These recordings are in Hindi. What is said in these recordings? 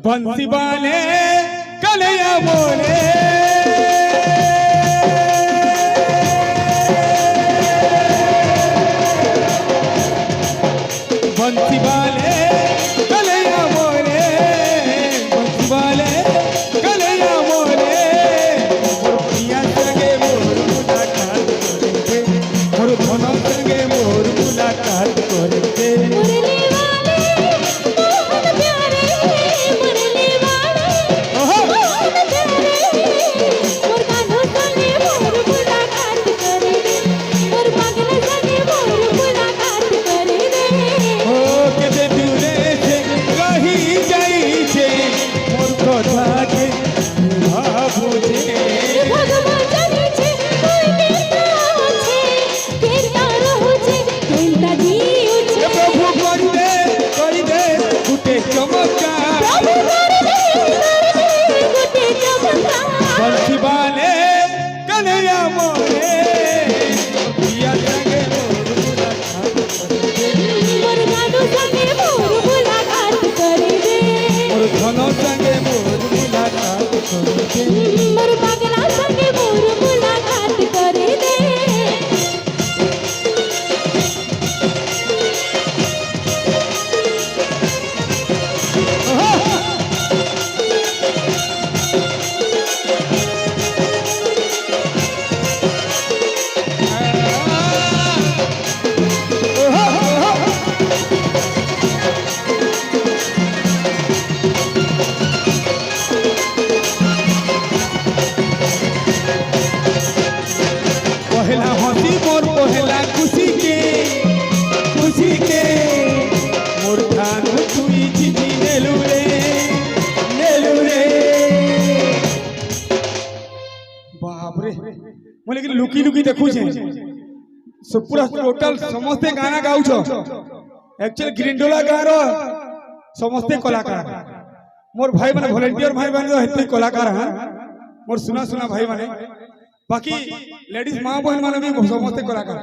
बंसी वाले कलैया बोले बंसी वाले कलैया बोले बंसी वाले कलैया बोले मोर पिया संगे मोर मुलाकात करेंगे मोर धन संगे मोर मुलाकात करेंगे मुरली वाले मोहन प्यारे मुरली वाले मोहन प्यारे मोर कान्हो संगे मोर मुलाकात करे दे मोर पागल संगे मोर मुलाकात करे दे ओ केते दूरे छे रही जाई छे मोर कथा के भाबुजे भगवान जाने छे कोई केता छे केता रहू छे केता जीव छे प्रभु कर दे गुटे चमत्कार प्रभु कर दे गुटे चमत्कार बंसी वाले कन्हैया मोरे पिया संगे मोर मुलाकात करेंगे मोर गानो संगे मोर मुलाकात करे दे मोर धन संगे मोर मुलाकात करेंगे मोर पागला संगे मोर मुलाकात करे दे पहला हंसी मोर पहला खुशी के मोर धान तुई चिठी नेलु रे बाप रे मैं लेकिन लुकी लुकी देखू छे सब पूरा टोटल समस्ते गाना गाउ छो एक्चुअली ग्रिंडोला गारो समस्ते कलाकार मोर भाई माने वॉलंटियर भाई माने हेते कलाकार हां मोर सुना सुना भाई माने बाकी लेडीज माँ बहन माने भी समस्ते कलाकार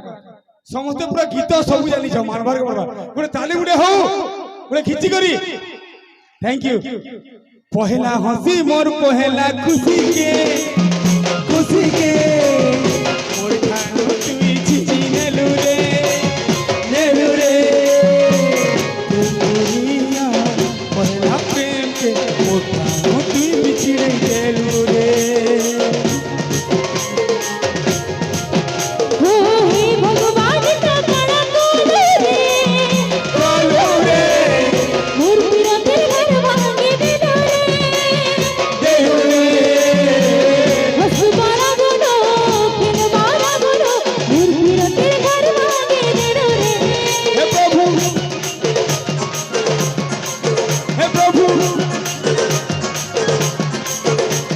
समस्ते पूरा गीत सब जानी छ मानबार के मानबार गोटे ताली गुटे हो गोटे खिची करी थैंक यू पहला हंसी मोर पहला खुशी के मोर खानो तुई चिची नेलु रे दुनिया पहला प्रेम के मोर खानो तुई बिछड़े गेलु रे हो हे भगवान का कड़ा कोले रे बोलो रे मोर पीरा तेरे घर भांगे दे देहु रे हंस बारा बोलो फिर बारा बोलो मोर पीरा तेरे घर भांगे दे रे हे प्रभु हे प्रभु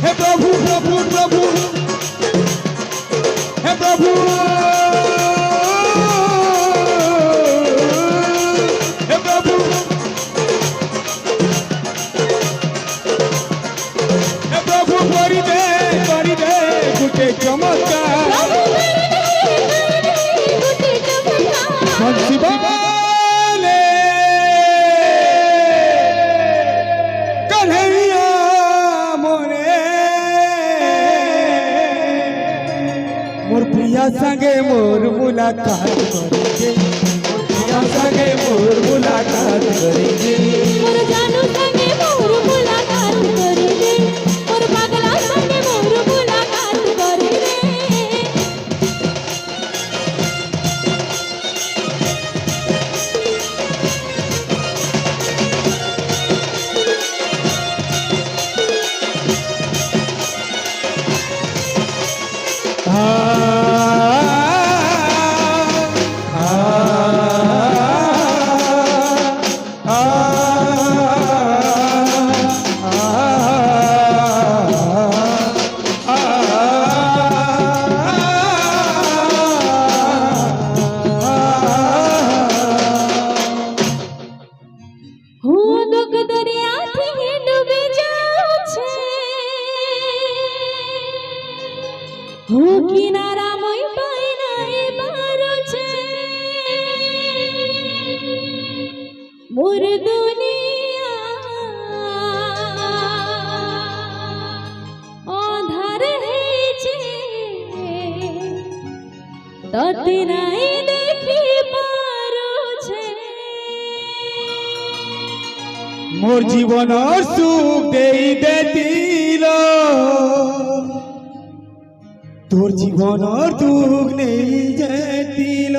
हे प्रभु प्रभु प्रभु हे प्रभु हे प्रभु हे प्रभु करी दे गुटे चमत्कार प्रभु कर दे गुटे चमत्कार बंसी वाले कन्हैया मोरे मोर प्रिया संगे मोर मुलाकात करेंगे मोर प्रिया संगे मोर मुलाकात करेंगे मोर जानू संगे मोर मुलाकात करे दे मोर पागला संगे मोर मुलाकात करे दे आ ততে নাই দেখি পারুছে মোর জীবনের সুখ দেই দিল তোর জীবনের দুঃখ নেই যেতিল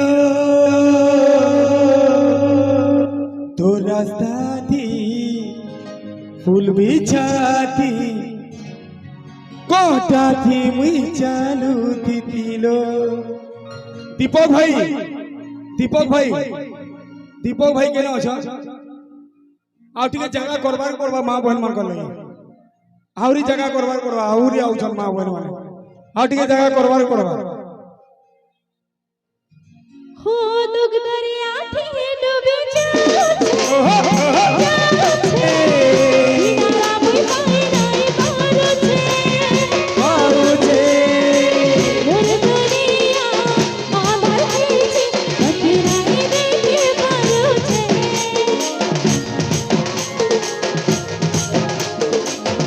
তোর রাস্তা দি ফুল বিছাতি কোটা থি মুই চালু দিতিল দীপক ভাই দীপক ভাই কেন অছ ଆଉ ଟିକେ ଜାଗା କରବାର କରବା ମା ବହନ ମାନଙ୍କର ଲାଗି ଆହୁରି ଜାଗା କରବାର କରବା ଆହୁରି ଆଉଛନ୍ ମା ବହନ ମାନେ ଆଉ ଟିକେ ଜାଗା କରବାର କରବା हो दुख दरिया थी डूबी जाऊछे किनारा मुई पाई नाई पारुछे मोर दुनिया आंधर छीछे तते नाही देखी पारुछे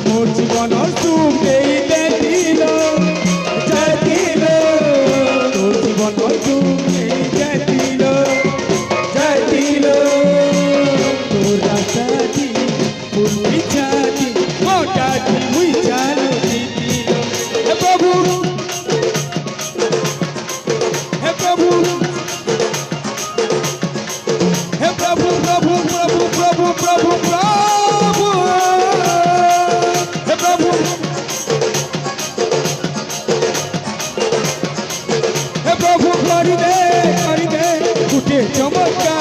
মোর জীবনের সুখ দেই দিল যেতিল তোর জীবনের সুখ নেই যেতিল তোর রাস্তা দি ফুল বিছাতি কোটা দি মুই চালু দিতিল হে প্রভু হে প্রভু হে প্রভু প্রভু প্রভু প্রভু প্রভু প্রভু হে প্রভু হে প্রভু করি দে গুটে চমৎকার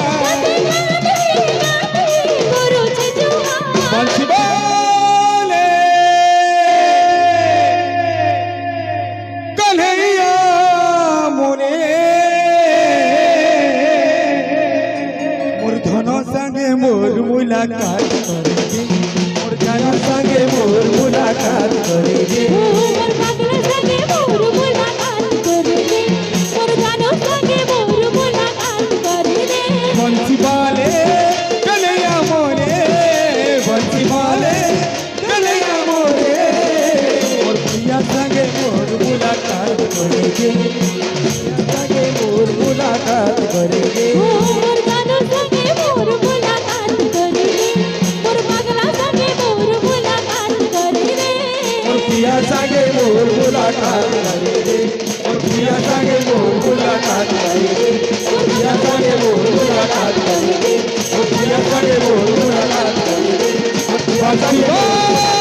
करुछे जुहा বলছি বলে কন্হैया মনে মোর ধন সঙ্গে মোর মুলাকাত করে দে মোর ধন সঙ্গে মোর মুলাকাত করে দে मोर पागल संगे मोर मुलाकात करे दे मोर जानो संगे मोर मुलाकात करे दे বলছি বলে কন্হैया মনে বলছি বলে কন্হैया মনে মোর প্রিয়া সঙ্গে মোর মুলাকাত করে দে সঙ্গে মোর মুলাকাত করে দে मोर जानो संगे मोर मुलाकात करे दे मोर पागल संगे मोर मुलाकात करे दे और प्रिया संगे मोर मुलाकात करे दे और प्रिया संगे मोर मुलाकात करे दे और प्रिया संगे मोर मुलाकात करे दे और प्रिया संगे मोर मुलाकात करे दे और प्रिया संगे